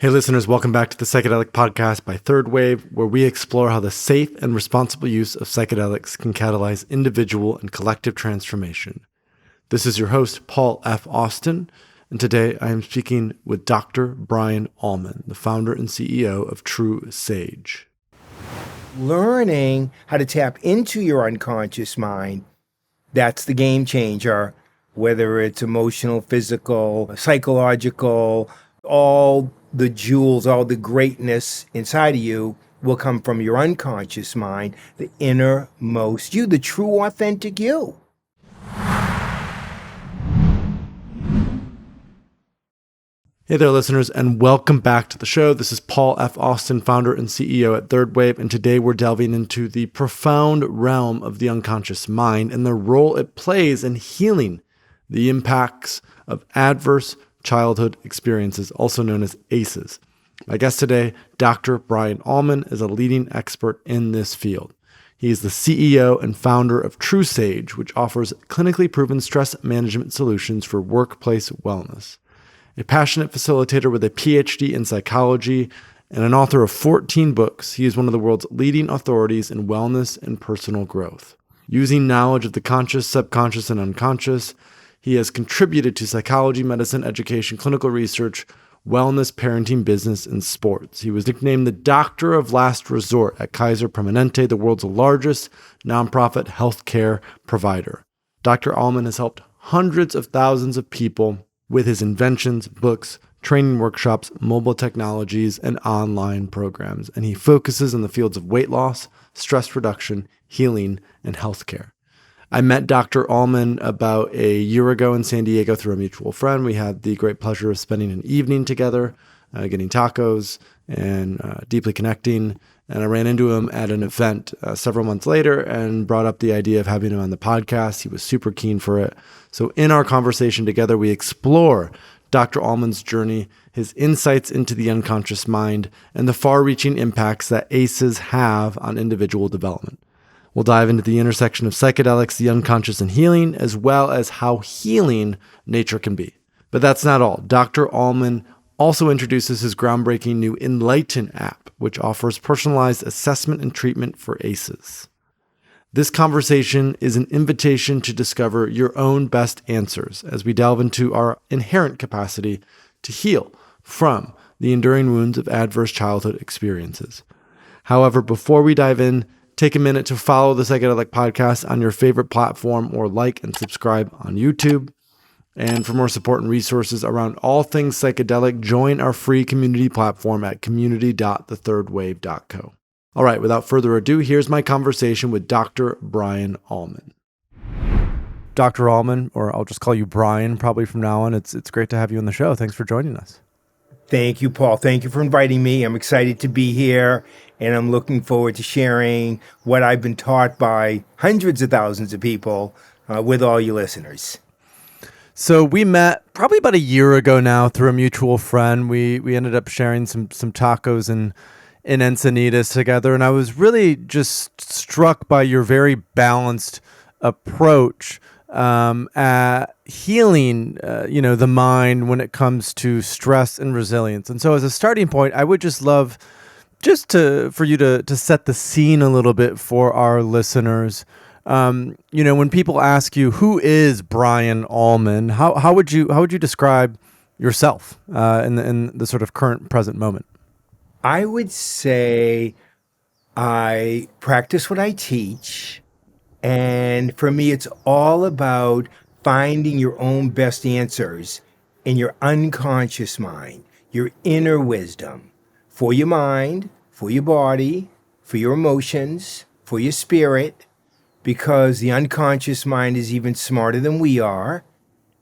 Hey listeners, welcome back to the Psychedelic Podcast by Third Wave, where we explore how the safe and responsible use of psychedelics can catalyze individual and collective transformation. This is your host, Paul F. Austin, and today I am speaking with Dr. Brian Alman, the founder and CEO of True Sage. Learning how to tap into your unconscious mind, that's the game changer, whether it's emotional, physical, psychological, all the jewels, all the greatness inside of you will come from your unconscious mind, the innermost you, the true, authentic you. Hey there, listeners, and welcome back to the show. This is Paul F. Austin, founder and CEO at Third Wave, and today we're delving into the profound realm of the unconscious mind and the role it plays in healing the impacts of adverse childhood experiences, also known as ACEs. My guest today, Dr. Brian Alman, is a leading expert in this field. He is the CEO and founder of True Sage, which offers clinically proven stress management solutions for workplace wellness. A passionate facilitator with a Ph.D. in psychology and an author of 14 books, he is one of the world's leading authorities in wellness and personal growth. Using knowledge of the conscious, subconscious, and unconscious, he has contributed to psychology, medicine, education, clinical research, wellness, parenting, business, and sports. He was nicknamed the Doctor of Last Resort at Kaiser Permanente, the world's largest nonprofit healthcare provider. Dr. Alman has helped hundreds of thousands of people with his inventions, books, training workshops, mobile technologies, and online programs. And he focuses on the fields of weight loss, stress reduction, healing, and healthcare. I met Dr. Alman about a year ago in San Diego through a mutual friend. We had the great pleasure of spending an evening together, getting tacos and deeply connecting. And I ran into him at an event several months later and brought up the idea of having him on the podcast. He was super keen for it. So in our conversation together, we explore Dr. Alman's journey, his insights into the unconscious mind, and the far-reaching impacts that ACEs have on individual development. We'll dive into the intersection of psychedelics, the unconscious, and healing, as well as how healing nature can be. But that's not all. Dr. Alman also introduces his groundbreaking new Enlightn app, which offers personalized assessment and treatment for ACEs. This conversation is an invitation to discover your own best answers as we delve into our inherent capacity to heal from the enduring wounds of adverse childhood experiences. However, before we dive in, take a minute to follow the Psychedelic Podcast on your favorite platform or like and subscribe on YouTube. And for more support and resources around all things psychedelic, join our free community platform at community.thethirdwave.co. All right, without further ado, here's my conversation with Dr. Brian Alman. Dr. Alman, or I'll just call you Brian probably from now on. It's great to have you on the show. Thanks for joining us. Thank you, Paul. Thank you for inviting me. I'm excited to be here, and I'm looking forward to sharing what I've been taught by hundreds of thousands of people with all you listeners. So we met probably about a year ago now through a mutual friend. We ended up sharing some tacos in Encinitas together, and I was really just struck by your very balanced approach at healing, the mind when it comes to stress and resilience. And so as a starting point, I would just love for you to set the scene a little bit for our listeners. When people ask you, who is Brian Alman, how would you describe yourself in the sort of current present moment? I would say I practice what I teach. And for me, it's all about finding your own best answers in your unconscious mind, your inner wisdom for your mind, for your body, for your emotions, for your spirit, because the unconscious mind is even smarter than we are.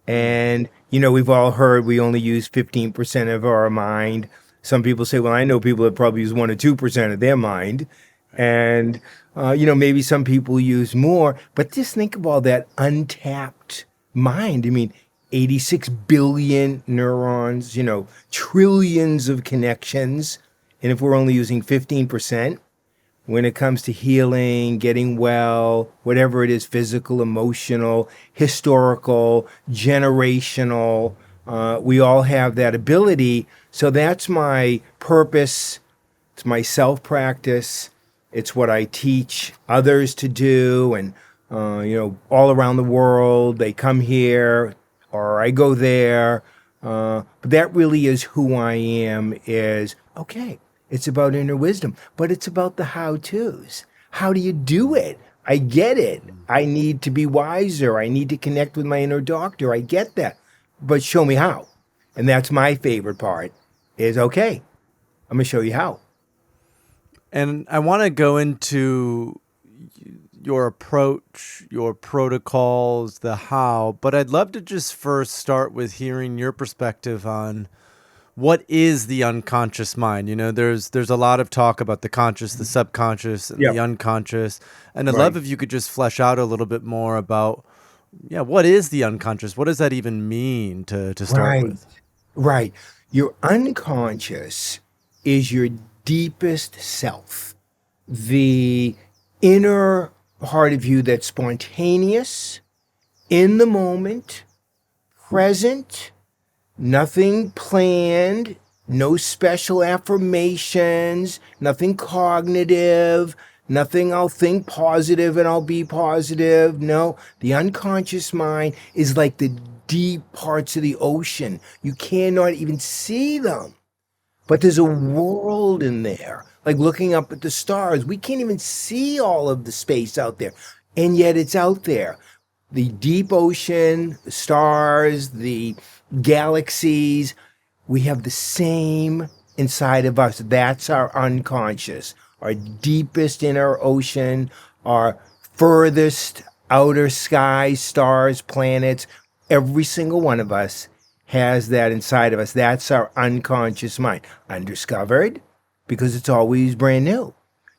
And, we've all heard we only use 15% of our mind. Some people say, well, I know people that probably use 1 or 2% of their mind. And, maybe some people use more, but just think of all that untapped mind. 86 billion neurons, trillions of connections. And if we're only using 15%, when it comes to healing, getting well, whatever it is, physical, emotional, historical, generational, We all have that ability. So that's my purpose. It's my self-practice. It's what I teach others to do. And, all around the world, they come here or I go there. But that really is who I am, is, okay, it's about inner wisdom, but it's about the how-tos. How do you do it? I get it. I need to be wiser. I need to connect with my inner doctor. I get that. But show me how. And that's my favorite part, is, okay, I'm going to show you how. And I want to go into your approach, your protocols, the how, but I'd love to just first start with hearing your perspective on what is the unconscious mind. There's a lot of talk about the conscious, the subconscious, and the unconscious. And I'd love if you could just flesh out a little bit more about, what is the unconscious? What does that even mean to start with? Right. Your unconscious is your deepest self, the inner part of you that's spontaneous, in the moment, present, nothing planned, no special affirmations, nothing cognitive, nothing I'll think positive and I'll be positive. No, the unconscious mind is like the deep parts of the ocean. You cannot even see them. But there's a world in there, like looking up at the stars. We can't even see all of the space out there, and yet it's out there. The deep ocean, the stars, the galaxies, we have the same inside of us. That's our unconscious, our deepest inner ocean, our furthest outer sky, stars, planets. Every single one of us has that inside of us. That's our unconscious mind. Undiscovered, because it's always brand new.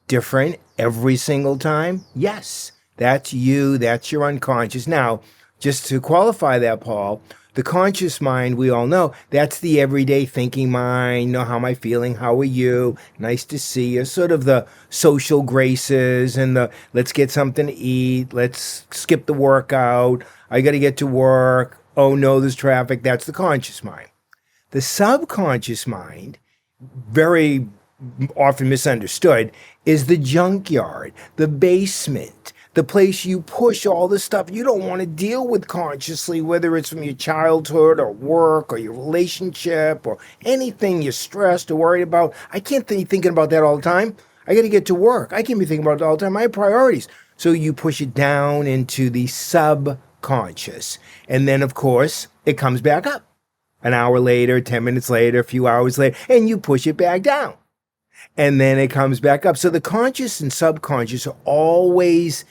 Different every single time? Yes. That's you. That's your unconscious. Now, just to qualify that, Paul, the conscious mind, we all know, that's the everyday thinking mind. How am I feeling? How are you? Nice to see you. Sort of the social graces and the let's get something to eat. Let's skip the workout. I got to get to work. Oh no, there's traffic. That's the conscious mind. The subconscious mind, very often misunderstood, is the junkyard, the basement, the place you push all the stuff you don't want to deal with consciously, whether it's from your childhood or work or your relationship or anything you're stressed or worried about. I can't be thinking about that all the time. I got to get to work. I can't be thinking about it all the time. I have priorities. So you push it down into the subconscious. And then, of course, it comes back up. An hour later, 10 minutes later, a few hours later, and you push it back down. And then it comes back up. So the conscious and subconscious are always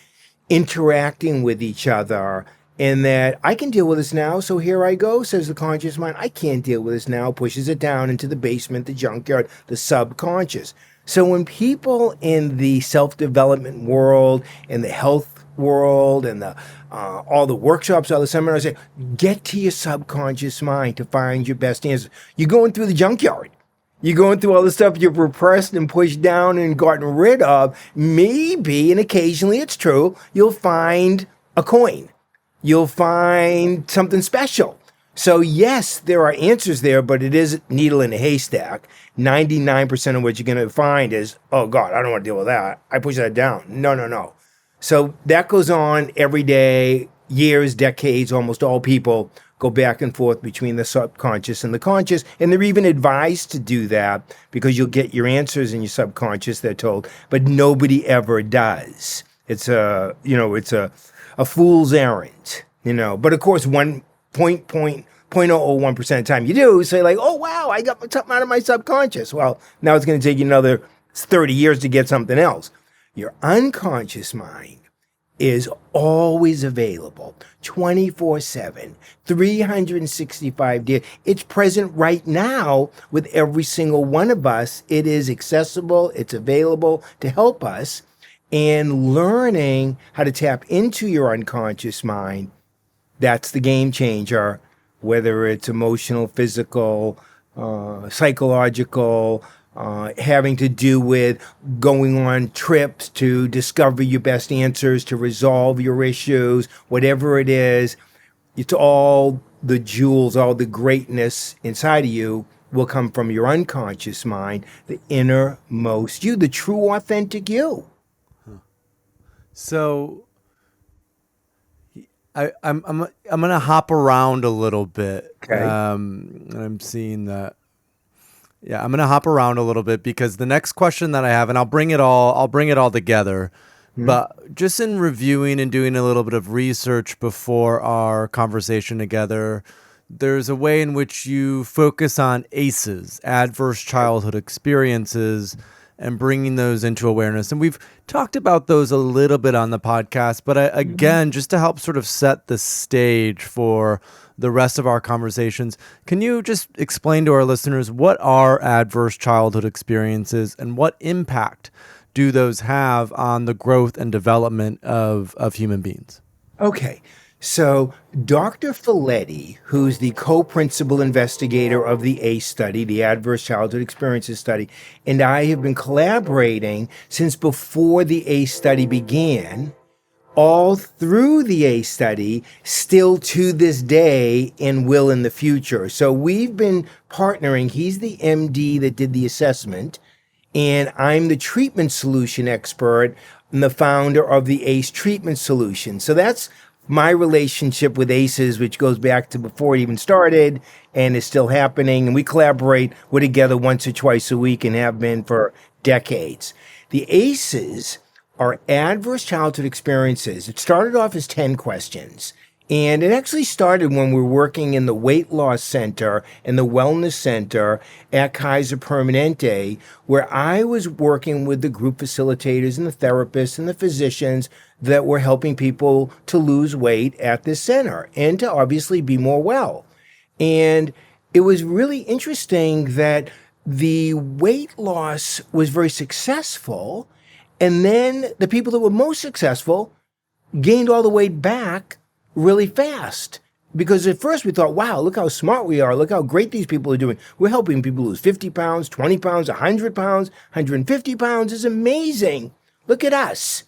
interacting with each other, in that I can deal with this now, so here I go, says the conscious mind. I can't deal with this now, pushes it down into the basement, the junkyard, the subconscious. So when people in the self-development world, in the health world, and the all the workshops, all the seminars say, get to your subconscious mind to find your best answers. You're going through the junkyard. You're going through all the stuff you've repressed and pushed down and gotten rid of. Maybe, and occasionally it's true, you'll find a coin. You'll find something special. So yes, there are answers there, but it is needle in a haystack. 99% of what you're going to find is, oh God, I don't want to deal with that. I push that down. No. So that goes on every day, years, decades. Almost all people go back and forth between the subconscious and the conscious. And they're even advised to do that because you'll get your answers in your subconscious, they're told, but nobody ever does. It's a fool's errand, But of course, 0.001% of the time you do say like, oh, wow, I got something out of my subconscious. Well, now it's going to take you another 30 years to get something else. Your unconscious mind is always available 24/7, 365 days. It's present right now with every single one of us. It is accessible. It's available to help us. And learning how to tap into your unconscious mind, that's the game changer, whether it's emotional, physical, psychological, having to do with going on trips to discover your best answers, to resolve your issues, whatever it is. It's all the jewels, all the greatness inside of you will come from your unconscious mind, the innermost you, the true, authentic you. So I'm gonna hop around a little bit. Okay. And I'm seeing that. Yeah, I'm gonna hop around a little bit because the next question that I have, and I'll bring it all together. But just in reviewing and doing a little bit of research before our conversation together, there's a way in which you focus on ACEs, adverse childhood experiences, and bringing those into awareness. And we've talked about those a little bit on the podcast, but again, just to help sort of set the stage for the rest of our conversations, can you just explain to our listeners what are adverse childhood experiences and what impact do those have on the growth and development of human beings? Okay. So Dr. Folletti, who's the co-principal investigator of the ACE study, the Adverse Childhood Experiences study, and I have been collaborating since before the ACE study began, all through the ACE study, still to this day, and will in the future. So we've been partnering. He's the MD that did the assessment, and I'm the treatment solution expert and the founder of the ACE treatment solution. So that's my relationship with ACEs, which goes back to before it even started and is still happening. And we collaborate. We're together once or twice a week and have been for decades. The ACEs are adverse childhood experiences. It started off as 10 questions. And it actually started when we were working in the weight loss center and the wellness center at Kaiser Permanente, where I was working with the group facilitators and the therapists and the physicians that were helping people to lose weight at this center and to obviously be more well. And it was really interesting that the weight loss was very successful. And then the people that were most successful gained all the weight back really fast. Because at first we thought, wow, look how smart we are. Look how great these people are doing. We're helping people lose 50 pounds, 20 pounds, 100 pounds, 150 pounds. Is amazing. Look at us.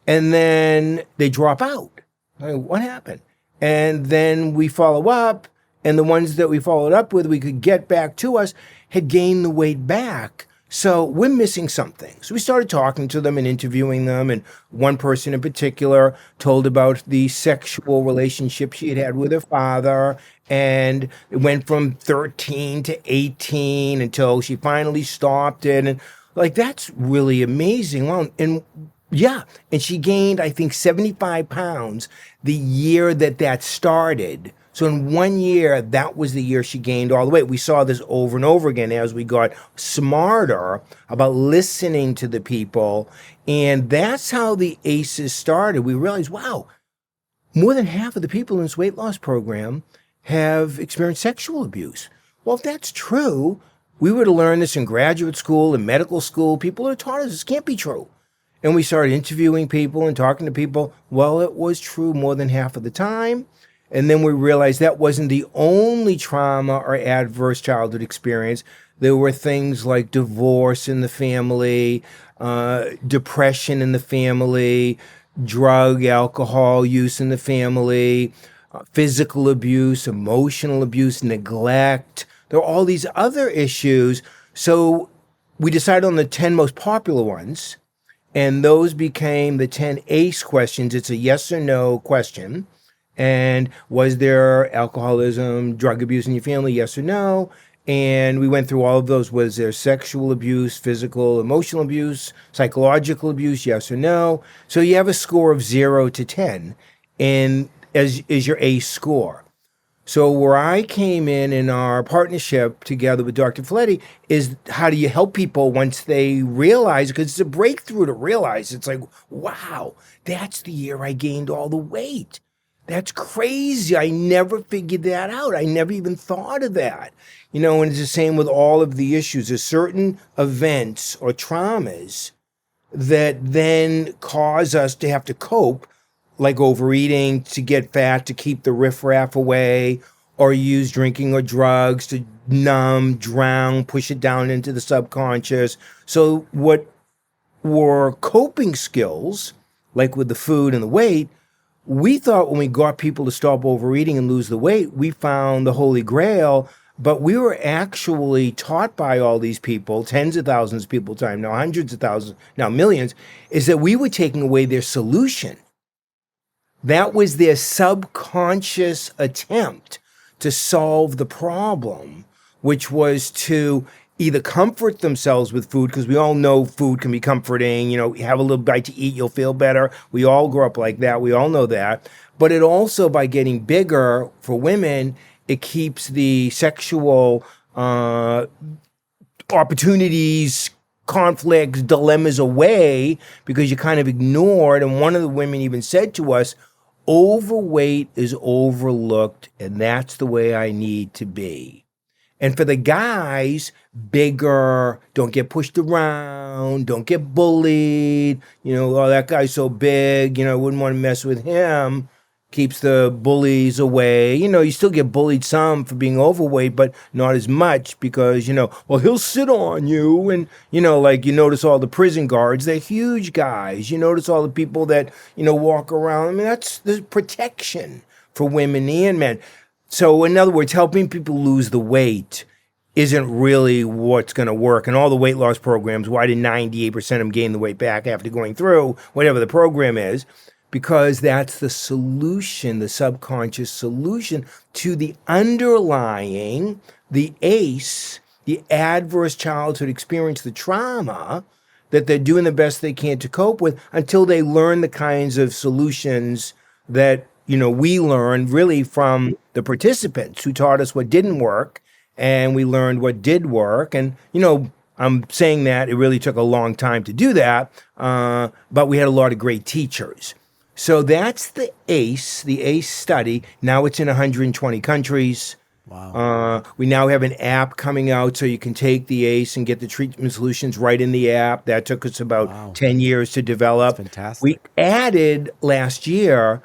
And then they drop out. Like, what happened? And then we follow up, and the ones that we followed up with, we could get back to us, had gained the weight back. So we're missing something. So we started talking to them and interviewing them. And one person in particular told about the sexual relationship she had had with her father. And it went from 13 to 18 until she finally stopped it. And like, that's really amazing. Well, and yeah, and she gained, I think, 75 pounds the year that started. So in 1 year, that was the year she gained all the weight. We saw this over and over again as we got smarter about listening to the people. And that's how the ACEs started. We realized, wow, more than half of the people in this weight loss program have experienced sexual abuse. Well, if that's true, we would have learned this in graduate school and medical school. People have taught us this can't be true. And we started interviewing people and talking to people. Well, it was true more than half of the time. And then we realized that wasn't the only trauma or adverse childhood experience. There were things like divorce in the family, depression in the family, drug, alcohol use in the family, physical abuse, emotional abuse, neglect. There are all these other issues. So we decided on the 10 most popular ones, and those became the 10 ACE questions. It's a yes or no question. And was there alcoholism, drug abuse in your family? Yes or no? And we went through all of those. Was there sexual abuse, physical, emotional abuse, psychological abuse? Yes or no? So you have a score of 0 to 10 and is your ACE score. So where I came in our partnership together with Dr. Folletti is how do you help people once they realize, because it's a breakthrough to realize. It's like, wow, that's the year I gained all the weight. That's crazy. I never figured that out. I never even thought of that. You know, and it's the same with all of the issues. There's certain events or traumas that then cause us to have to cope, like overeating to get fat, to keep the riffraff away, or use drinking or drugs to numb, drown, push it down into the subconscious. So what were coping skills, like with the food and the weight, we thought when we got people to stop overeating and lose the weight, we found the Holy Grail. But we were actually taught by all these people, tens of thousands of people time, now hundreds of thousands, now millions, is that we were taking away their solution. That was their subconscious attempt to solve the problem, which was to either comfort themselves with food, because we all know food can be comforting. You have a little bite to eat, you'll feel better. We all grew up like that. We all know that. But it also, by getting bigger for women, it keeps the sexual opportunities, conflicts, dilemmas away, because you kind of ignored. And one of the women even said to us, overweight is overlooked, and that's the way I need to be. And for the guys, bigger, don't get pushed around, don't get bullied. Oh, that guy's so big, I wouldn't want to mess with him. Keeps the bullies away. You still get bullied some for being overweight, but not as much because, well, he'll sit on you. And, like you notice all the prison guards, they're huge guys. You notice all the people that, walk around. I mean, that's the protection for women and men. So in other words, helping people lose the weight isn't really what's going to work. And all the weight loss programs, why did 98% of them gain the weight back after going through whatever the program is? Because that's the solution, the subconscious solution to the underlying, the ACE, the adverse childhood experience, the trauma that they're doing the best they can to cope with until they learn the kinds of solutions that, we learned really from the participants who taught us what didn't work, and we learned what did work. And, I'm saying that it really took a long time to do that, but we had a lot of great teachers. So that's the ACE study. Now it's in 120 countries. Wow. We now have an app coming out so you can take the ACE and get the treatment solutions right in the app. That took us about 10 years to develop. That's fantastic. We added last year,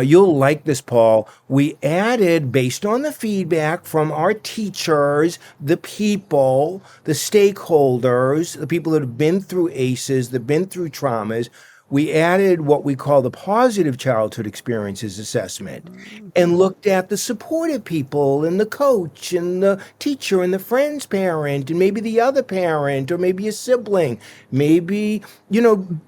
you'll like this, Paul, we added, based on the feedback from our teachers, the people, the stakeholders, the people that have been through ACEs, that have been through traumas, we added what we call the positive childhood experiences assessment and looked at the supportive people and the coach and the teacher and the friend's parent and maybe the other parent or maybe a sibling, maybe,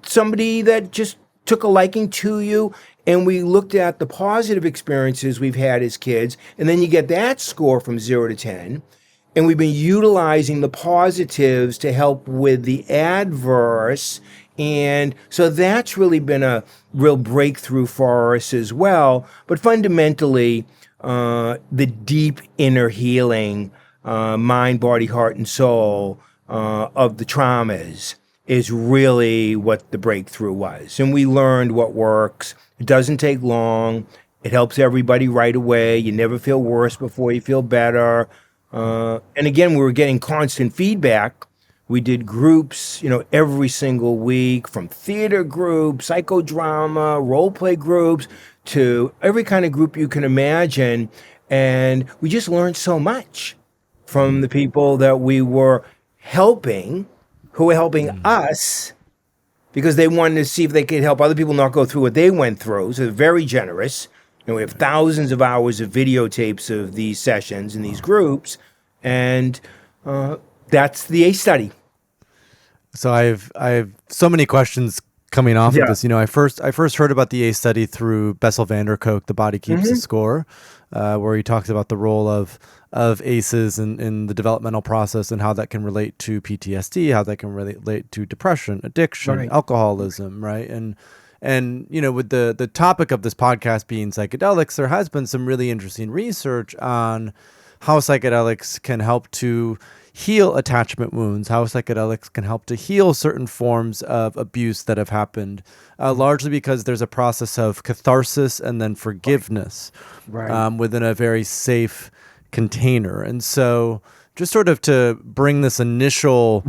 somebody that just took a liking to you. And we looked at the positive experiences we've had as kids. And then you get that score from 0 to 10. And we've been utilizing the positives to help with the adverse. And so that's really been a real breakthrough for us as well. But fundamentally, the deep inner healing, mind, body, heart, and soul of the traumas is really what the breakthrough was. And we learned what works. It doesn't take long. It helps everybody right away. You never feel worse before you feel better. And again, we were getting constant feedback. We did groups, every single week, from theater groups, psychodrama, role play groups, to every kind of group you can imagine. And we just learned so much from the people that we were helping, who were helping us, because they wanted to see if they could help other people not go through what they went through. So they're very generous. We have thousands of hours of videotapes of these sessions in these groups. And that's the ACE study. So I have so many questions coming off of this. I first heard about the ACE study through Bessel van der Kolk, The Body Keeps the Score, where he talks about the role of ACEs in the developmental process and how that can relate to PTSD, how that can relate to depression, addiction, alcoholism, right? And with the topic of this podcast being psychedelics, there has been some really interesting research on how psychedelics can help to heal attachment wounds, how psychedelics can help to heal certain forms of abuse that have happened, largely because there's a process of catharsis and then forgiveness within a very safe container. And so just sort of to bring this initial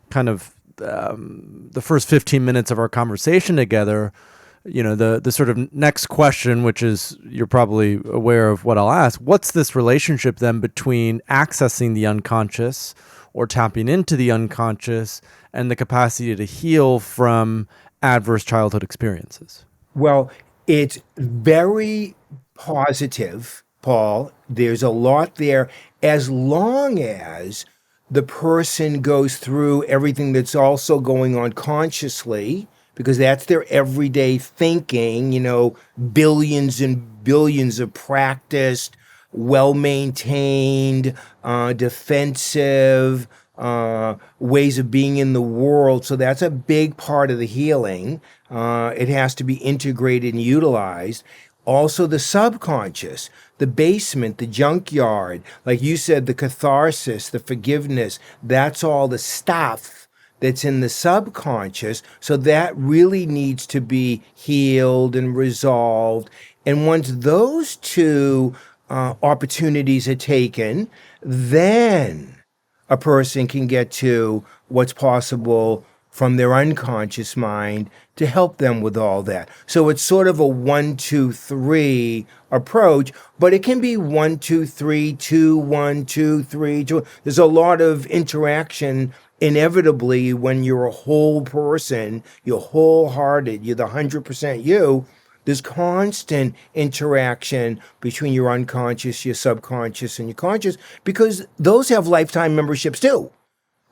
kind of the first 15 minutes of our conversation together, the sort of next question, which is, you're probably aware of what I'll ask, what's this relationship then between accessing the unconscious or tapping into the unconscious and the capacity to heal from adverse childhood experiences? Well, It's very positive, Paul. There's a lot there as long as the person goes through everything that's also going on consciously, because that's their everyday thinking, billions and billions of practiced, well maintained, defensive ways of being in the world. So that's a big part of the healing. It has to be integrated and utilized. Also, the subconscious, the basement, the junkyard, like you said, the catharsis, the forgiveness, that's all the stuff that's in the subconscious. So that really needs to be healed and resolved. And once those two opportunities are taken, then a person can get to what's possible from their unconscious mind to help them with all that. So it's sort of a 1, 2, 3 approach, but it can be 1, 2, 3, 2, 1, 2, 3, 2. There's a lot of interaction inevitably when you're a whole person, you're wholehearted, you're the 100% you. There's constant interaction between your unconscious, your subconscious, and your conscious, because those have lifetime memberships too.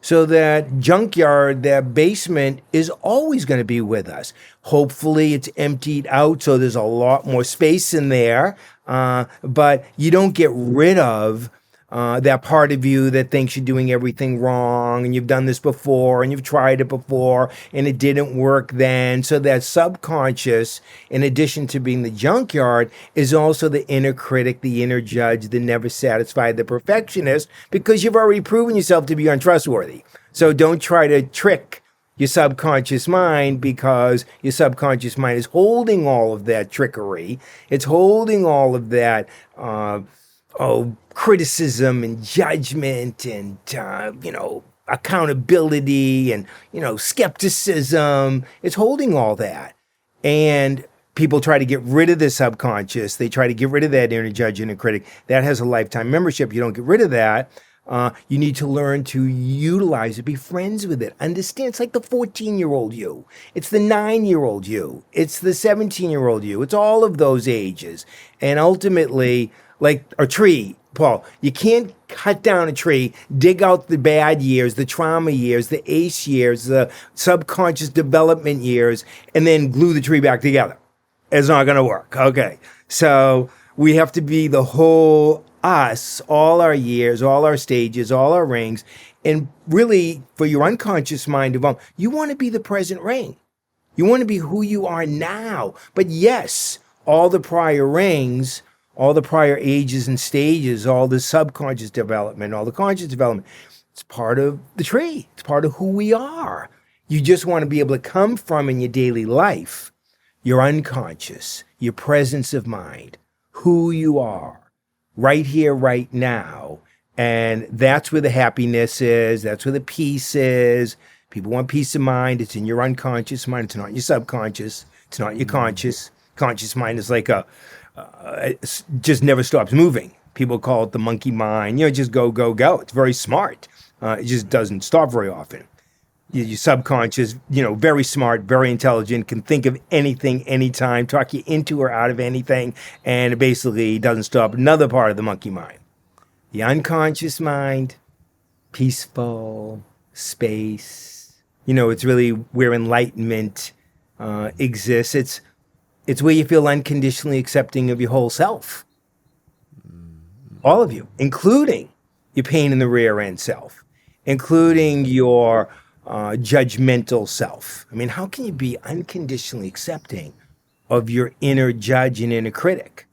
So that junkyard, that basement is always going to be with us. Hopefully it's emptied out, so there's a lot more space in there, but you don't get rid of that part of you that thinks you're doing everything wrong and you've done this before and you've tried it before and it didn't work then. So that subconscious, in addition to being the junkyard, is also the inner critic, the inner judge, the never satisfied, the perfectionist, because you've already proven yourself to be untrustworthy. So don't try to trick your subconscious mind, because your subconscious mind is holding all of that trickery. It's holding all of that criticism and judgment and, accountability and, skepticism. It's holding all that. And people try to get rid of the subconscious. They try to get rid of that inner judge, inner critic. That has a lifetime membership. You don't get rid of that. You need to learn to utilize it, be friends with it. Understand, it's like the 14-year-old you. It's the 9-year-old you. It's the 17-year-old you. It's all of those ages. And ultimately, like a tree, Paul, you can't cut down a tree, dig out the bad years, the trauma years, the ACE years, the subconscious development years, and then glue the tree back together. It's not going to work. Okay. So we have to be the whole us, all our years, all our stages, all our rings. And really, for your unconscious mind, you want to be the present ring. You want to be who you are now. But yes, all the prior rings, all the prior ages and stages, all the subconscious development, all the conscious development, it's part of the tree. It's part of who we are. You just want to be able to come from in your daily life, your unconscious, your presence of mind, who you are, right here, right now. And that's where the happiness is. That's where the peace is. People want peace of mind. It's in your unconscious mind. It's not your subconscious. It's not your conscious. Conscious mind is like it just never stops moving. People call it the monkey mind. Just go, go, go. It's very smart. It just doesn't stop very often. Your subconscious, very smart, very intelligent, can think of anything, anytime, talk you into or out of anything, and it basically doesn't stop. Another part of the monkey mind. The unconscious mind, peaceful, space. It's really where enlightenment exists. It's where you feel unconditionally accepting of your whole self. All of you, including your pain in the rear end self, including your judgmental self. I mean, how can you be unconditionally accepting of your inner judge and inner critic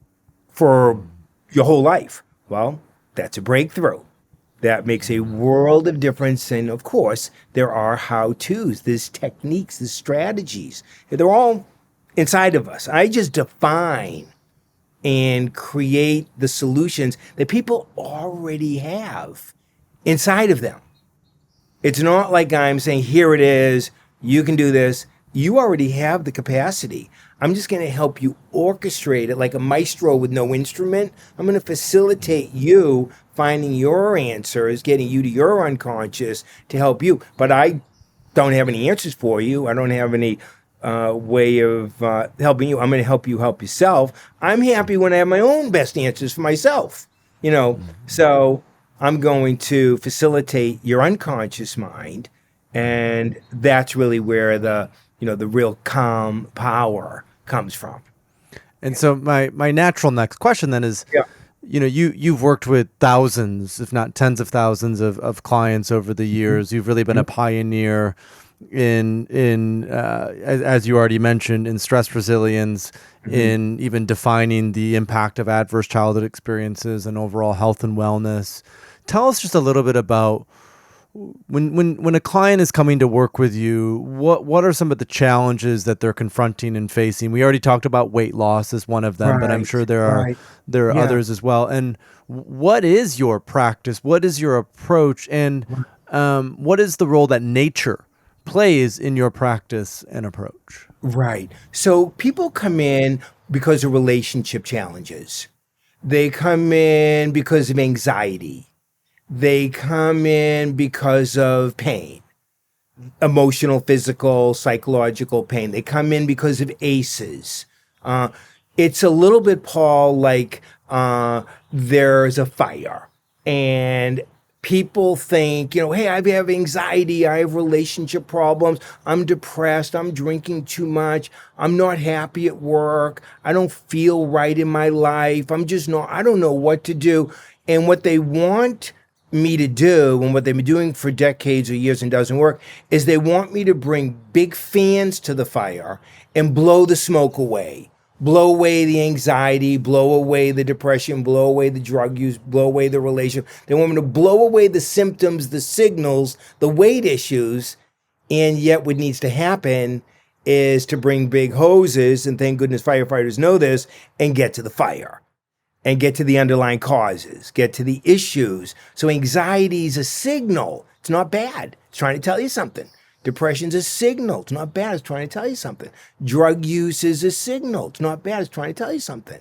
for your whole life? Well, that's a breakthrough. That makes a world of difference. And of course, there are how-tos, there's techniques, there's strategies. They're all inside of us. I just define and create the solutions that people already have inside of them. It's not like I'm saying, here it is, you can do this. You already have the capacity. I'm just going to help you orchestrate it like a maestro with no instrument. I'm going to facilitate you finding your answers, getting you to your unconscious to help you. But I don't have any answers for you. I don't have any way of helping you. I'm going to help you help yourself. I'm happy when I have my own best answers for myself, So I'm going to facilitate your unconscious mind, and that's really where the real calm power comes from. And so my natural next question then is, Yeah. You've worked with thousands, if not tens of thousands of clients over the years. You've really been a pioneer in as you already mentioned, in stress resilience, in even defining the impact of adverse childhood experiences and overall health and wellness. Tell us just a little bit about when a client is coming to work with you, what are some of the challenges that they're confronting and facing? We already talked about weight loss as one of them, but I'm sure there are Yeah. others as well. And what is your practice? What is your approach? And what is the role that nature plays in your practice and approach? Right. So people come in because of relationship challenges. They come in because of anxiety. They come in because of pain, emotional, physical, psychological pain. They come in because of ACEs. It's a little bit, Paul, like there's a fire and people think, hey, I have anxiety, I have relationship problems, I'm depressed, I'm drinking too much, I'm not happy at work, I don't feel right in my life, I don't know what to do. And what they want me to do, and what they've been doing for decades or years and doesn't work, is they want me to bring big fans to the fire and blow the smoke away. Blow away the anxiety, blow away the depression, blow away the drug use, blow away the relationship. They want me to blow away the symptoms, the signals, the weight issues. And yet what needs to happen is to bring big hoses, and thank goodness firefighters know this, and get to the fire and get to the underlying causes, get to the issues. So anxiety is a signal. It's not bad. It's trying to tell you something. Depression's a signal. It's not bad. It's trying to tell you something. Drug use is a signal. It's not bad. It's trying to tell you something.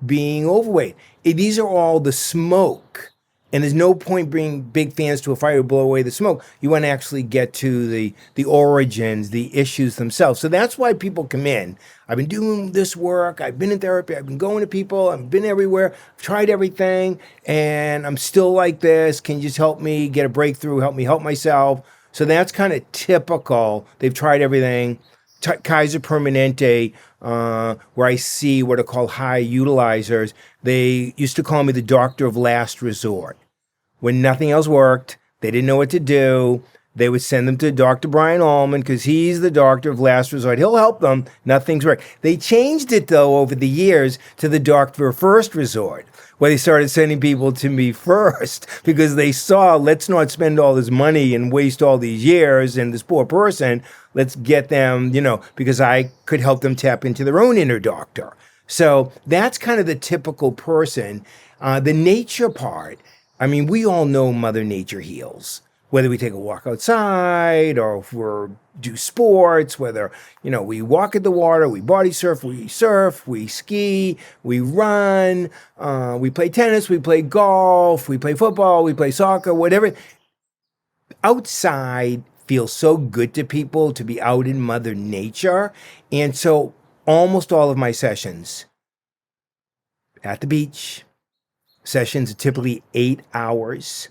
Being overweight. These are all the smoke. And there's no point bringing big fans to a fire to blow away the smoke. You want to actually get to the origins, the issues themselves. So that's why people come in. I've been doing this work. I've been in therapy. I've been going to people. I've been everywhere. I've tried everything. And I'm still like this. Can you just help me get a breakthrough? Help me help myself. So that's kind of typical. They've tried everything. Kaiser Permanente, where I see what are called high utilizers, they used to call me the doctor of last resort. When nothing else worked, they didn't know what to do, they would send them to Dr. Brian Alman because he's the doctor of last resort. He'll help them. Nothing's worked. They changed it, though, over the years to the doctor of first resort, where they started sending people to me first because they saw, let's not spend all this money and waste all these years and this poor person. Let's get them, because I could help them tap into their own inner doctor. So that's kind of the typical person. The nature part, we all know Mother Nature heals. Whether we take a walk outside or if we do sports, whether, we walk at the water, we body surf, we ski, we run, we play tennis, we play golf, we play football, we play soccer, whatever. Outside feels so good to people to be out in Mother Nature. And so almost all of my sessions at the beach, sessions are typically 8 hours.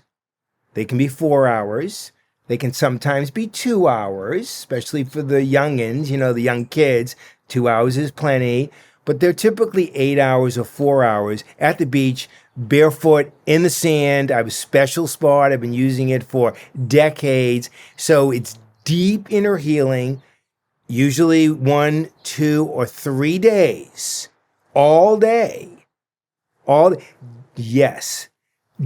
They can be 4 hours. They can sometimes be 2 hours, especially for the youngins, the young kids. 2 hours is plenty, but they're typically 8 hours or 4 hours at the beach, barefoot in the sand. I have a special spot. I've been using it for decades. So it's deep inner healing, usually 1, 2, or 3 days, all day. Yes.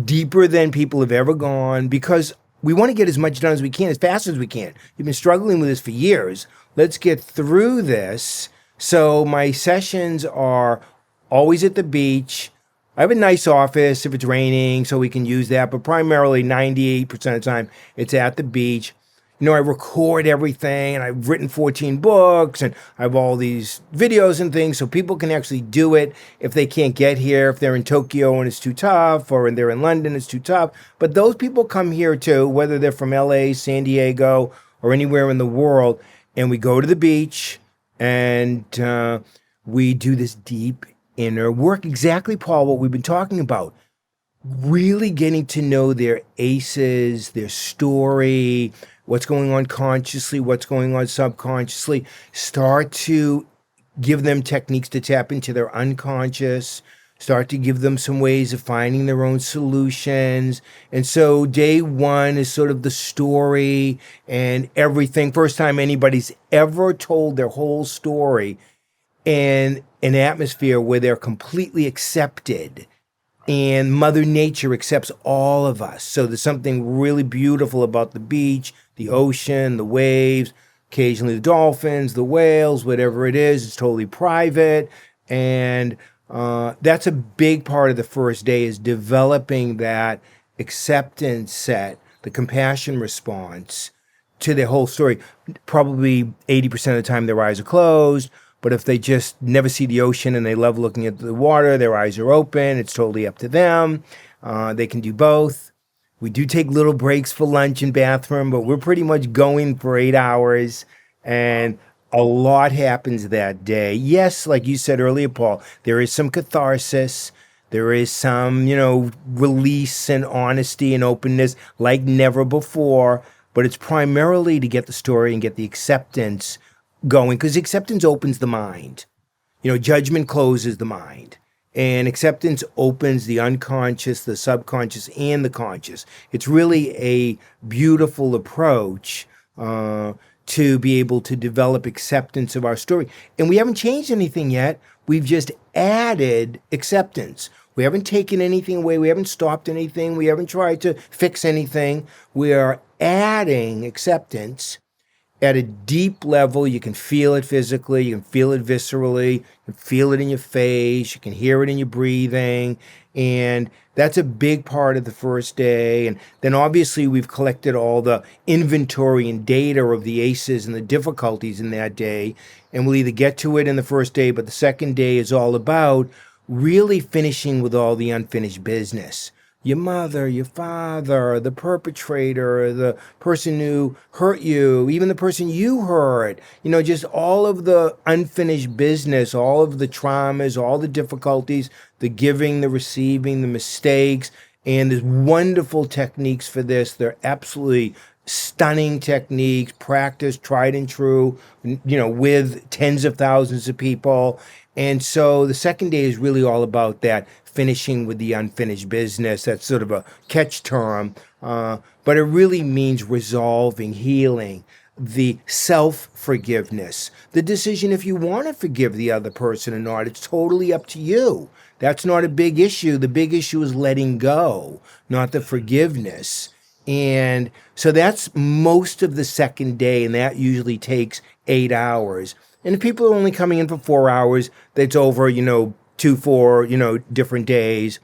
Deeper than people have ever gone, because we want to get as much done as we can, as fast as we can. You've been struggling with this for years. Let's get through this. So my sessions are always at the beach. I have a nice office if it's raining, so we can use that, but primarily 98% of the time, it's at the beach. I record everything, and I've written 14 books, and I have all these videos and things, so people can actually do it if they can't get here, if they're in Tokyo and it's too tough, or they're in London, it's too tough. But those people come here too, whether they're from LA, San Diego, or anywhere in the world, and we go to the beach, And we do this deep inner work. Exactly, Paul, what we've been talking about. Really getting to know their aces, their story, what's going on consciously, what's going on subconsciously. Start to give them techniques to tap into their unconscious, start to give them some ways of finding their own solutions. And so day one is sort of the story and everything. First time anybody's ever told their whole story in an atmosphere where they're completely accepted and Mother Nature accepts all of us. So there's something really beautiful about the beach, the ocean, the waves, occasionally the dolphins, the whales, whatever it is. It's totally private. And that's a big part of the first day, is developing that acceptance set, the compassion response to their whole story. Probably 80% of the time their eyes are closed. But if they just never see the ocean and they love looking at the water, their eyes are open. It's totally up to them. They can do both. We do take little breaks for lunch and bathroom, but we're pretty much going for 8 hours. And a lot happens that day. Yes, like you said earlier, Paul, there is some catharsis. There is some, release and honesty and openness like never before. But it's primarily to get the story and get the acceptance going, because acceptance opens the mind. Judgment closes the mind, and acceptance opens the unconscious, the subconscious, and the conscious. It's really a beautiful approach to be able to develop acceptance of our story. And we haven't changed anything yet. We've just added acceptance. We haven't taken anything away. We haven't stopped anything. We haven't tried to fix anything. We are adding acceptance at a deep level. You can feel it physically, you can feel it viscerally, you can feel it in your face, you can hear it in your breathing. And that's a big part of the first day. And then obviously we've collected all the inventory and data of the aces and the difficulties in that day. And we'll either get to it in the first day, but the second day is all about really finishing with all the unfinished business. Your mother, your father, the perpetrator, the person who hurt you, even the person you hurt, just all of the unfinished business, all of the traumas, all the difficulties, the giving, the receiving, the mistakes. And there's wonderful techniques for this. They're absolutely stunning techniques, practiced, tried and true, with tens of thousands of people. And so the second day is really all about that, finishing with the unfinished business. That's sort of a catch term, but it really means resolving, healing, the self-forgiveness, the decision if you want to forgive the other person or not. It's totally up to you. That's not a big issue. The big issue is letting go, not the forgiveness. And so that's most of the second day, and that usually takes 8 hours. And if people are only coming in for 4 hours, that's over, 4 different days.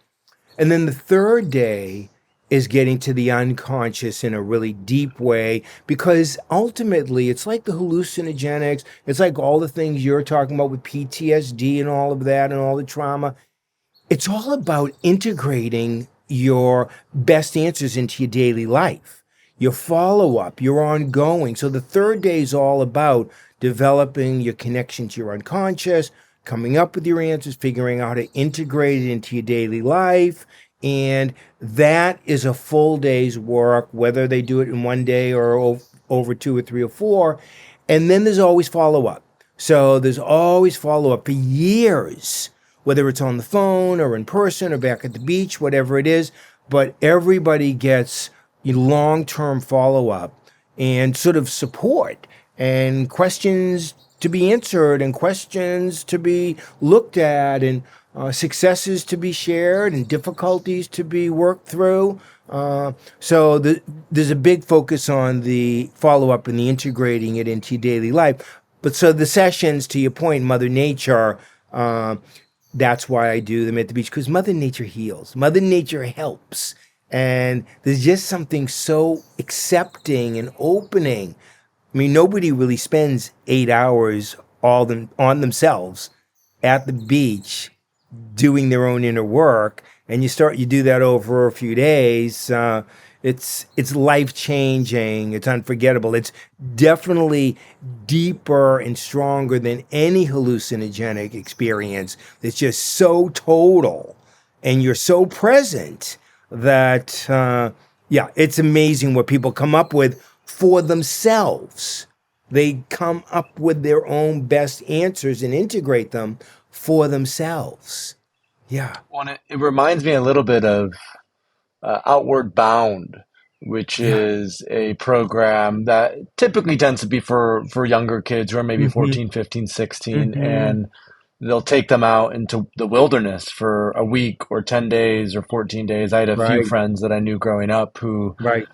And then the third day is getting to the unconscious in a really deep way, because ultimately it's like the hallucinogenics. It's like all the things you're talking about with PTSD and all of that and all the trauma. It's all about integrating your best answers into your daily life, your follow-up, your ongoing. So the third day is all about developing your connection to your unconscious, coming up with your answers, figuring out how to integrate it into your daily life. And that is a full day's work, whether they do it in one day or over 2 or 3 or 4. And then there's always follow-up. So there's always follow-up for years, whether it's on the phone or in person or back at the beach, whatever it is. But everybody gets long-term follow-up and sort of support and questions to be answered and questions to be looked at and successes to be shared and difficulties to be worked through. So there's a big focus on the follow-up and the integrating it into your daily life. But so the sessions, to your point, Mother Nature, that's why I do them at the beach, because Mother Nature heals. Mother Nature helps. And there's just something so accepting and opening. I mean, nobody really spends 8 hours on themselves at the beach doing their own inner work. And you do that over a few days. it's life changing. It's unforgettable. It's definitely deeper and stronger than any hallucinogenic experience. It's just so total, and you're so present that yeah, it's amazing what people come up with for themselves. They come up with their own best answers and integrate them for themselves. Yeah. Well, and it reminds me a little bit of Outward Bound, which Yeah. is a program that typically tends to be for younger kids who are maybe Hmm. 14, 15, 16, Hmm. and they'll take them out into the wilderness for a week or 10 days or 14 days. I had a few Right. friends that I knew growing up who, Right.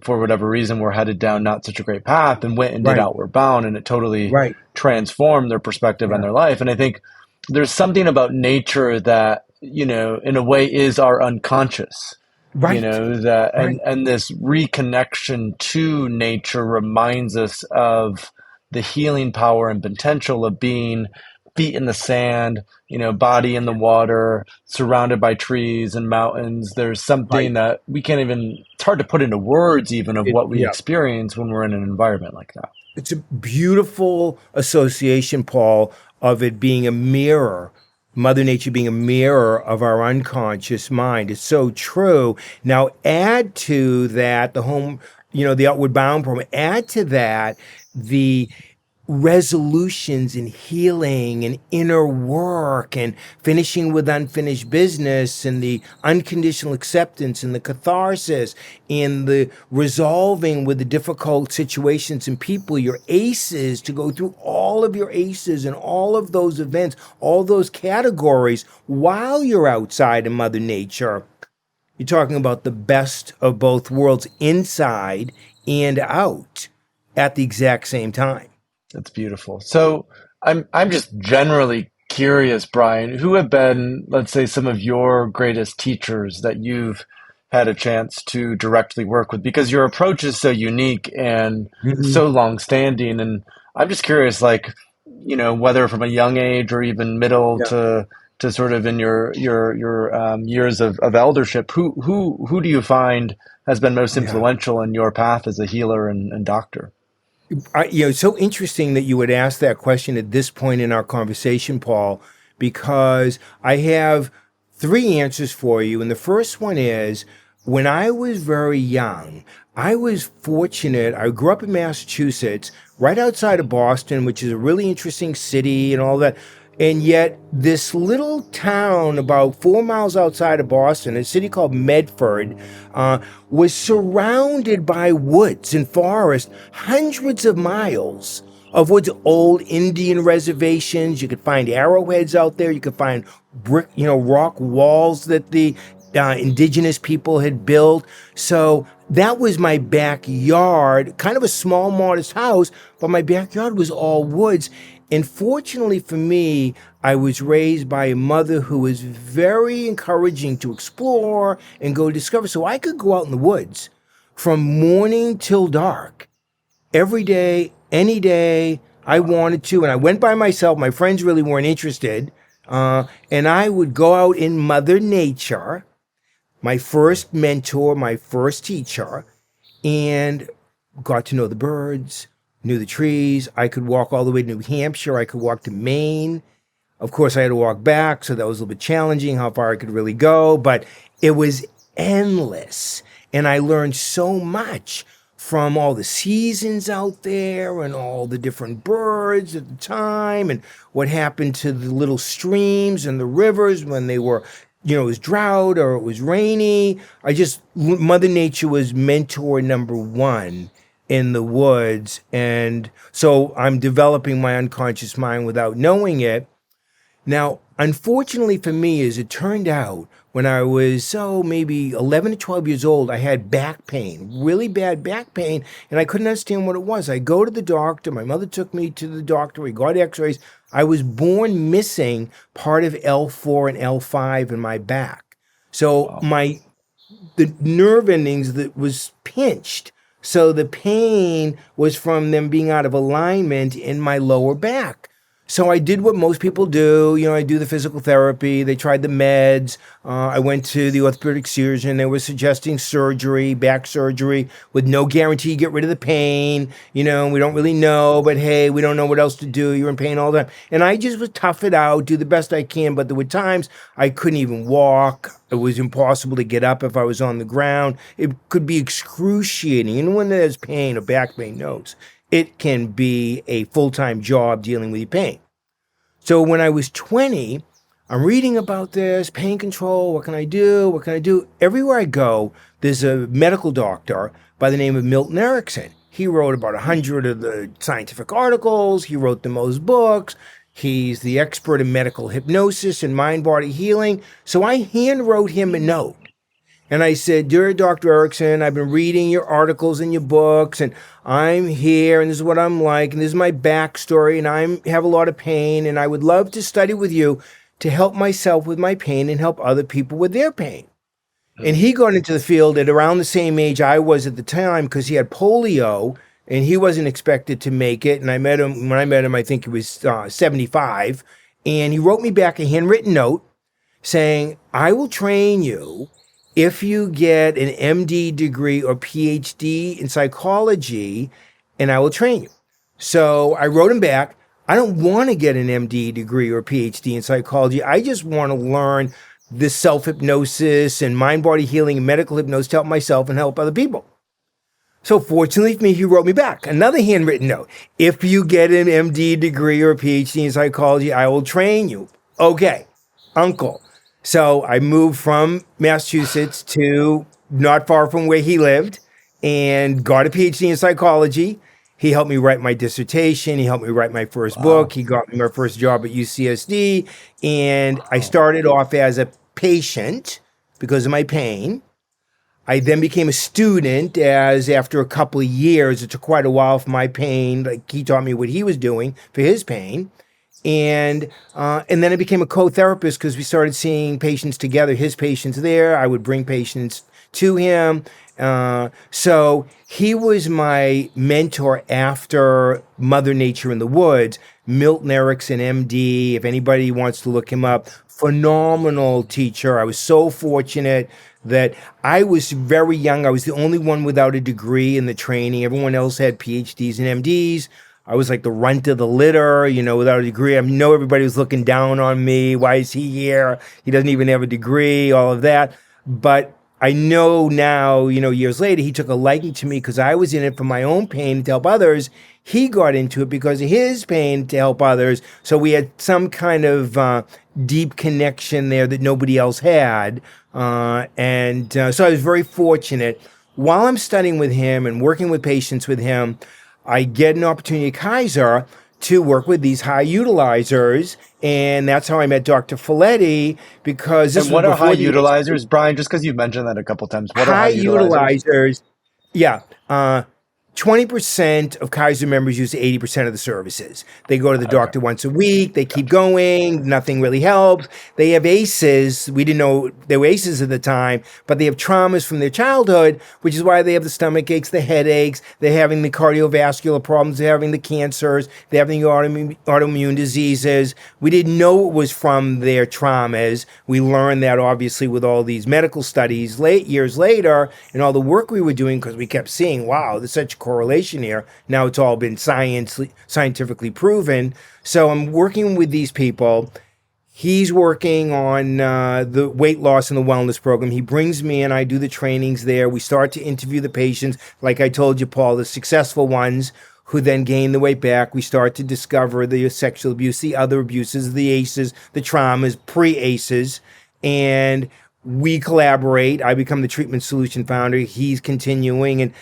for whatever reason, were headed down not such a great path and went and did Right. Outward Bound, and it totally Right. transformed their perspective on Yeah. their life. And I think there's something about nature that, in a way is our unconscious, Right. that Right. and this reconnection to nature reminds us of the healing power and potential of being feet in the sand, body in the water, surrounded by trees and mountains. There's something Right. that we can't even, it's hard to put into words even of what we Yeah. experience when we're in an environment like that. It's a beautiful association, Paul, of it being a mirror, Mother Nature being a mirror of our unconscious mind. It's so true. Now, add to that the Outward Bound program, add to that the resolutions and healing and inner work and finishing with unfinished business and the unconditional acceptance and the catharsis and the resolving with the difficult situations and people, your aces, to go through all of your aces and all of those events, all those categories while you're outside in Mother Nature. You're talking about the best of both worlds, inside and out, at the exact same time. That's beautiful. So I'm just generally curious, Brian, who have been, let's say, some of your greatest teachers that you've had a chance to directly work with? Because your approach is so unique and Mhm. so long-standing. And I'm just curious, like, whether from a young age or even middle Yeah. to sort of in your years of eldership, who do you find has been most Yeah. influential in your path as a healer and doctor? It's so interesting that you would ask that question at this point in our conversation, Paul, because I have three answers for you. And the first one is, when I was very young, I was fortunate. I grew up in Massachusetts, right outside of Boston, which is a really interesting city and all that. And yet, this little town about 4 miles outside of Boston, a city called Medford, was surrounded by woods and forest, hundreds of miles of woods, old Indian reservations. You could find arrowheads out there. You could find brick, rock walls that the indigenous people had built. So that was my backyard, kind of a small, modest house, but my backyard was all woods. And fortunately for me, I was raised by a mother who was very encouraging to explore and go discover. So I could go out in the woods from morning till dark, every day, any day I Wow. wanted to. And I went by myself. My friends really weren't interested. And I would go out in Mother Nature, my first mentor, my first teacher, and got to know the birds, knew the trees. I could walk all the way to New Hampshire. I could walk to Maine. Of course, I had to walk back, so that was a little bit challenging how far I could really go, but it was endless. And I learned so much from all the seasons out there and all the different birds at the time and what happened to the little streams and the rivers when they were, it was drought or it was rainy. Mother Nature was mentor number one in the woods. And so I'm developing my unconscious mind without knowing it. Now, unfortunately for me, as it turned out, when I was maybe 11 to 12 years old, I had back pain, really bad back pain, and I couldn't understand what it was. I go to the doctor. My mother took me to the doctor. We got x-rays. I was born missing part of L4 and L5 in my back. So Wow. the nerve endings that was pinched. So the pain was from them being out of alignment in my lower back. So I did what most people do. I do the physical therapy. They tried the meds. I went to the orthopedic surgeon. They were suggesting surgery, back surgery, with no guarantee you get rid of the pain. We don't really know, but hey, we don't know what else to do. You're in pain all the time. And I just would tough it out, do the best I can. But there were times I couldn't even walk. It was impossible to get up if I was on the ground. It could be excruciating. And when there's pain or back pain knows, it can be a full-time job dealing with your pain. So when I was 20, I'm reading about this, pain control, what can I do? What can I do? Everywhere I go, there's a medical doctor by the name of Milton Erickson. He wrote about 100 of the scientific articles. He wrote the most books. He's the expert in medical hypnosis and mind-body healing. So I hand wrote him a note. And I said, dear Dr. Erickson, I've been reading your articles and your books, and I'm here, and this is what I'm like, and this is my backstory, and I have a lot of pain, and I would love to study with you to help myself with my pain and help other people with their pain. And he got into the field at around the same age I was at the time because he had polio, and he wasn't expected to make it. And when I met him, I think he was 75, and he wrote me back a handwritten note saying, I will train you if you get an MD degree or Ph.D. in psychology, and I will train you. So I wrote him back, I don't want to get an MD degree or Ph.D. in psychology. I just want to learn this self-hypnosis and mind-body healing and medical hypnosis to help myself and help other people. So fortunately for me, he wrote me back another handwritten note. If you get an MD degree or Ph.D. in psychology, I will train you. Okay, uncle. So I moved from Massachusetts to not far from where he lived and got a PhD in psychology. He helped me write my dissertation. He helped me write my first book. He got me my first job at UCSD. And I started off as a patient because of my pain. I then became a student as after a couple of years, it took quite a while for my pain. Like he taught me what he was doing for his pain. And then I became a co-therapist because we started seeing patients together, his patients there. I would bring patients to him. So he was my mentor after Mother Nature in the Woods, Milton Erickson, MD. If anybody wants to look him up, phenomenal teacher. I was so fortunate that I was very young. I was the only one without a degree in the training. Everyone else had PhDs and MDs. I was like the runt of the litter, without a degree. I know everybody was looking down on me. Why is he here? He doesn't even have a degree, all of that. But I know now, years later, he took a liking to me because I was in it for my own pain to help others. He got into it because of his pain to help others. So we had some kind of deep connection there that nobody else had. So I was very fortunate. While I'm studying with him and working with patients with him, I get an opportunity at Kaiser to work with these high utilizers, and that's how I met Dr. Folletti, because this And what was are high before utilizers, Brian? Just because you've mentioned that a couple times, what are high high utilizers? utilizers. Yeah, 20% of Kaiser members use 80% of the services. They go to the doctor once a week. They keep going. Nothing really helps. They have ACEs. We didn't know they were ACEs at the time, but they have traumas from their childhood, which is why they have the stomach aches, the headaches. They're having the cardiovascular problems. They're having the cancers. They're having the autoimmune diseases. We didn't know it was from their traumas. We learned that obviously with all these medical studies years later and all the work we were doing because we kept seeing, wow, there's such correlation here. Now it's all been scientifically proven. So I'm working with these people. He's working on the weight loss and the wellness program. He brings me in. I do the trainings there. We start to interview the patients. Like I told you, Paul, the successful ones who then gain the weight back. We start to discover the sexual abuse, the other abuses, the ACEs, the traumas, pre-ACEs. And we collaborate. I become the treatment solution founder. He's continuing. And,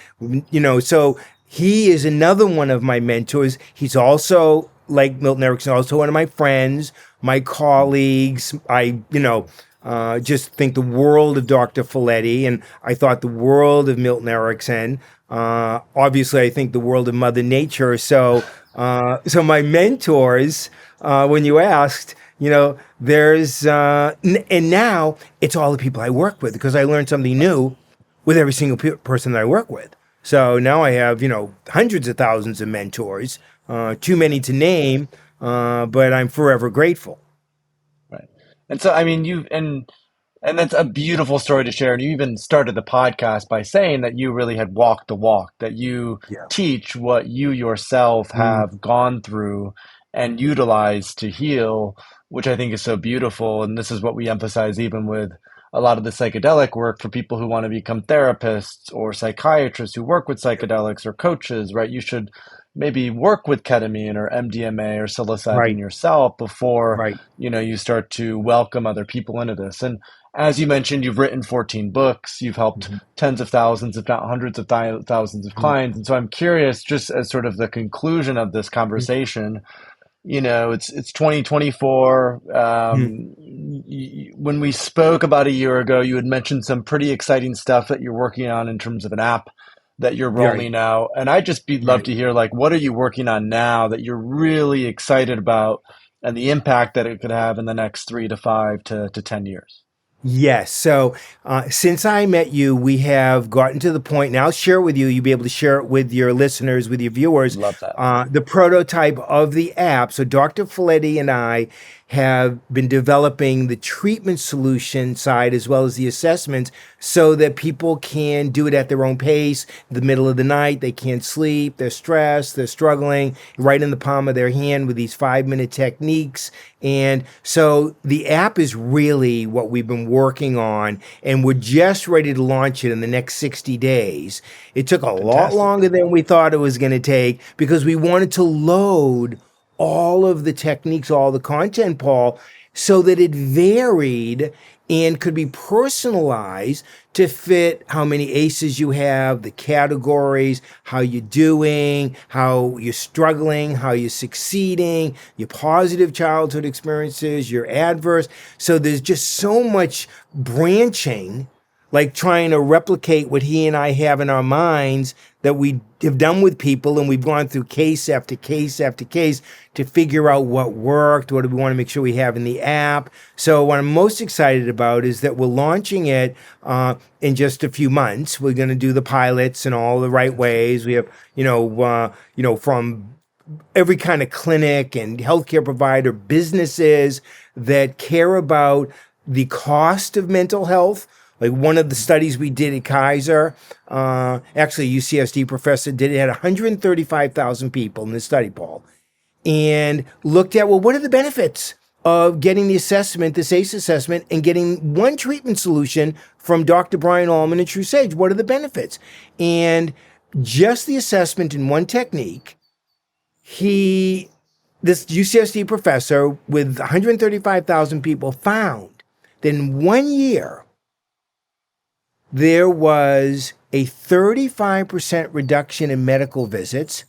so he is another one of my mentors. He's also, like Milton Erickson, also one of my friends, my colleagues. I, just think the world of Dr. Folletti, and I thought the world of Milton Erickson. Obviously, I think the world of Mother Nature. So my mentors, when you asked, there's, and now it's all the people I work with because I learned something new with every single person that I work with. So now I have, hundreds of thousands of mentors, too many to name. but I'm forever grateful. Right. And so, I mean, and that's a beautiful story to share. And you even started the podcast by saying that you really had walked the walk, that you Yeah. teach what you yourself Mm, have gone through and utilized to heal, which I think is so beautiful. And this is what we emphasize even with a lot of the psychedelic work for people who want to become therapists or psychiatrists who work with psychedelics or coaches, right? You should maybe work with ketamine or MDMA or psilocybin right, yourself before, right. you start to welcome other people into this. And as you mentioned, you've written 14 books, you've helped Mhm, tens of thousands, if not hundreds of thousands of mhm, clients. And so I'm curious, just as sort of the conclusion of this mhm, conversation, it's 2024. mhm. When we spoke about a year ago, you had mentioned some pretty exciting stuff that you're working on in terms of an app that you're Right, rolling out. And I'd just be love right. to hear, like, what are you working on now that you're really excited about and the impact that it could have in the next 3 to 5 to 10 years? Yes. So since I met you, we have gotten to the point, and I'll share it with you. You'll be able to share it with your listeners, with your viewers, Love that. the prototype of the app. So Dr. Folletti and I have been developing the treatment solution side as well as the assessments so that people can do it at their own pace. The middle of the night, they can't sleep, they're stressed, they're struggling, right in the palm of their hand with these 5-minute techniques. And so the app is really what we've been working on, and we're just ready to launch it in the next 60 days. It took a lot Fantastic. longer than we thought it was going to take because we wanted to load all of the techniques, all the content, Paul, so that it varied and could be personalized to fit how many aces you have, the categories, how you're doing, how you're struggling, how you're succeeding, your positive childhood experiences, your adverse. So there's just so much branching, like trying to replicate what he and I have in our minds that we have done with people, and we've gone through case after case after case to figure out what worked, what do we want to make sure we have in the app. So what I'm most excited about is that we're launching it in just a few months. We're going to do the pilots in all the right ways. We have, from every kind of clinic and healthcare provider, businesses that care about the cost of mental health. Like one of the studies we did at Kaiser, actually a UCSD professor did it, had 135,000 people in the study, Paul, and looked at, well, what are the benefits of getting the assessment, this ACE assessment, and getting one treatment solution from Dr. Brian Alman and True Sage? What are the benefits? And just the assessment in one technique, this UCSD professor with 135,000 people found that in 1 year, there was a 35% reduction in medical visits.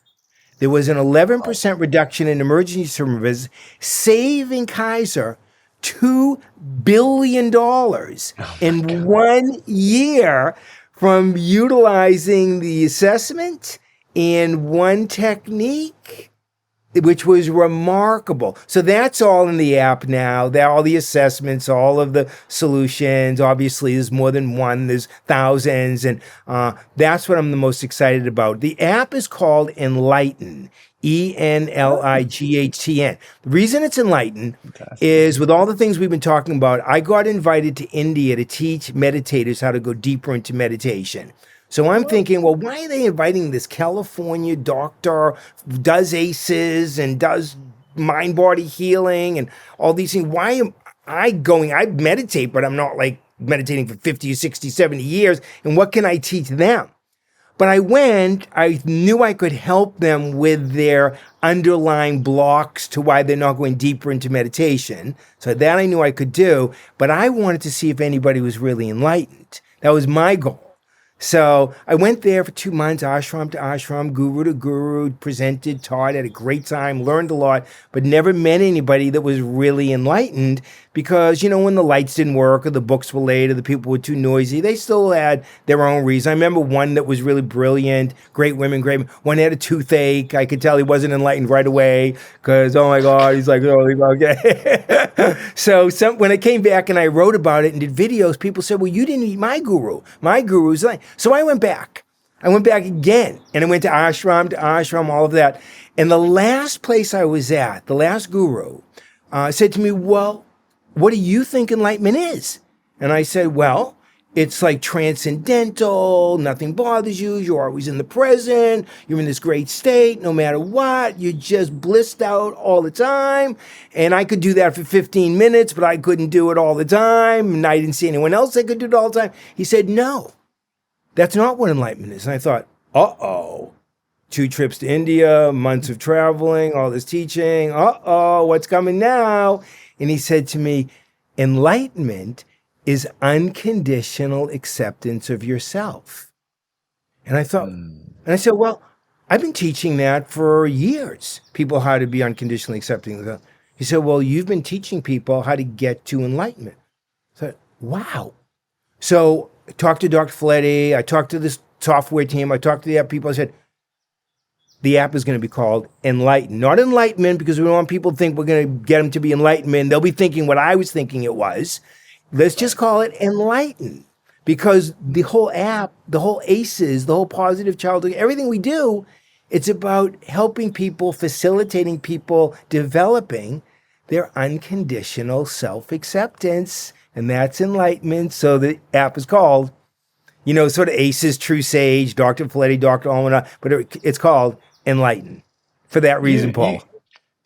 There was an Wow. 11% reduction in emergency room visits, saving Kaiser $2 billion dollars Oh my in God. 1 year from utilizing the assessment and one technique, which was remarkable. So that's all in the app now. There, all the assessments, all of the solutions. Obviously, there's more than one. There's thousands, and that's what I'm the most excited about. The app is called Enlightn. Enlightn. The reason it's Enlighten Fantastic. is with all the things we've been talking about, I got invited to India to teach meditators how to go deeper into meditation. So I'm thinking, well, why are they inviting this California doctor, does ACEs and does mind body healing and all these things? Why am I going? I meditate, but I'm not like meditating for 50 or 60, 70 years. And what can I teach them? But I went, I knew I could help them with their underlying blocks to why they're not going deeper into meditation. So that I knew I could do, but I wanted to see if anybody was really enlightened. That was my goal. So I went there for 2 months, ashram to ashram, guru to guru, presented, taught, had a great time, learned a lot, but never met anybody that was really enlightened because, when the lights didn't work or the books were late or the people were too noisy, they still had their own reason. I remember one that was really brilliant, great women, great. One had a toothache. I could tell he wasn't enlightened right away because, oh my God, he's like, oh, okay. So when I came back and I wrote about it and did videos, people said, well, you didn't meet my guru. My guru's like, so I went back. I went back again, and I went to ashram, all of that. And the last place I was at, the last guru, said to me, well, what do you think enlightenment is? And I said, well, it's like transcendental, nothing bothers you, you're always in the present, you're in this great state, no matter what, you're just blissed out all the time. And I could do that for 15 minutes, but I couldn't do it all the time, and I didn't see anyone else that could do it all the time. He said, no, that's not what enlightenment is. And I thought, uh-oh, 2 trips to India, months of traveling, all this teaching, uh-oh, what's coming now? And he said to me, enlightenment is unconditional acceptance of yourself. And I thought, and I said, well, I've been teaching that for years, people how to be unconditionally accepting of themselves. He said, well, you've been teaching people how to get to enlightenment. I thought, wow. So I talked to Dr. Ph.D, I talked to this software team, I talked to the app people, I said, the app is going to be called Enlightn, not enlightenment, because we don't want people to think we're going to get them to be enlightenment. They'll be thinking what I was thinking it was. Let's just call it Enlightn, because the whole app, the whole ACEs, the whole positive childhood, everything we do, it's about helping people, facilitating people, developing their unconditional self-acceptance, and that's enlightenment. So the app is called, sort of ACEs, True Sage, Dr. Ph.D, Dr. Alman, but it's called Enlightn for that reason, Paul.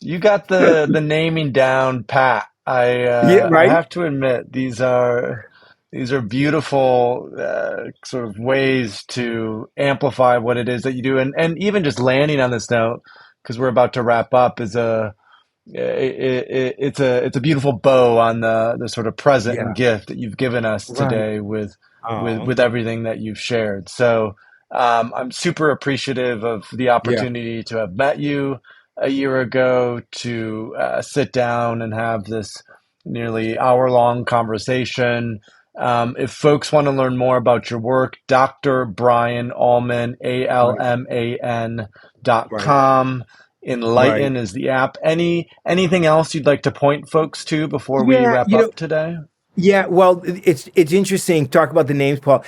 You got the naming down pat. Yeah, right? I have to admit, these are beautiful sort of ways to amplify what it is that you do, and even just landing on this note, because we're about to wrap up, is it's a beautiful bow on the sort of present and gift that you've given us today with everything that you've shared. So I'm super appreciative of the opportunity to have met you a year ago, to sit down and have this nearly hour-long conversation. If folks want to learn more about your work, Dr. Brian Alman, ALMAN.com. Enlightn is the app. Anything else you'd like to point folks to before we wrap up today? Yeah, well, it's interesting. Talk about the names, Paul.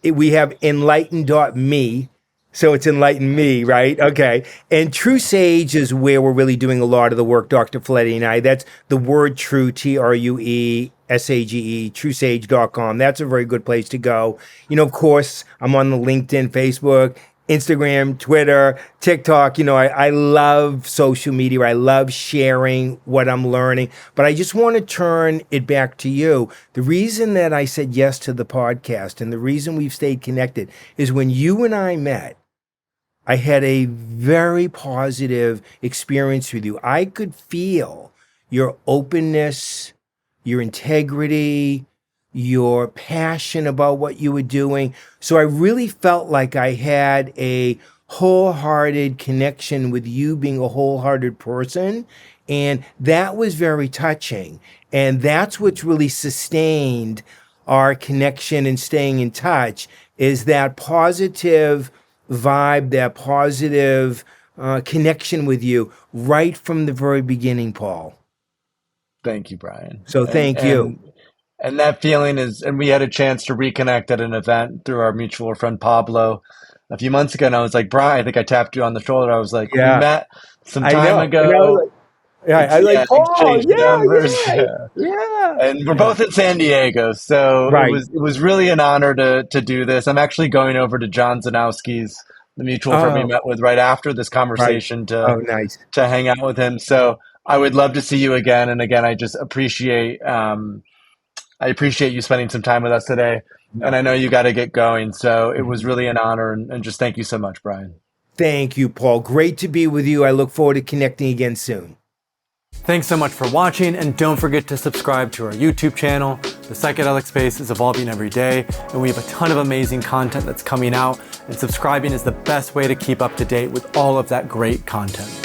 We have enlightn.me. So it's Enlighten Me, right? Okay. And True Sage is where we're really doing a lot of the work, Dr. Ph.D and I. That's the word true, TrueSage, truesage.com. That's a very good place to go. Of course, I'm on the LinkedIn, Facebook, Instagram, Twitter, TikTok. I love social media. I love sharing what I'm learning. But I just want to turn it back to you. The reason that I said yes to the podcast and the reason we've stayed connected is when you and I met, I had a very positive experience with you. I could feel your openness, your integrity, your passion about what you were doing. So I really felt like I had a wholehearted connection with you being a wholehearted person. And that was very touching. And that's what's really sustained our connection and staying in touch, is that positive vibe, that positive connection with you right from the very beginning, Paul. Thank you, Brian. So thank you. And that feeling is, and we had a chance to reconnect at an event through our mutual friend Pablo a few months ago. And I was like, Brian, I think I tapped you on the shoulder. I was like, we met some time ago. I was like, Paul, numbers. Yeah. And we're both in San Diego. So it was really an honor to do this. I'm actually going over to John Zanowski's, the mutual friend we met with right after this conversation to hang out with him. So I would love to see you again. And again, I just appreciate you spending some time with us today. And I know you got to get going. So it was really an honor. And just thank you so much, Brian. Thank you, Paul. Great to be with you. I look forward to connecting again soon. Thanks so much for watching, and don't forget to subscribe to our YouTube channel. The psychedelic space is evolving every day, and we have a ton of amazing content that's coming out, and subscribing is the best way to keep up to date with all of that great content.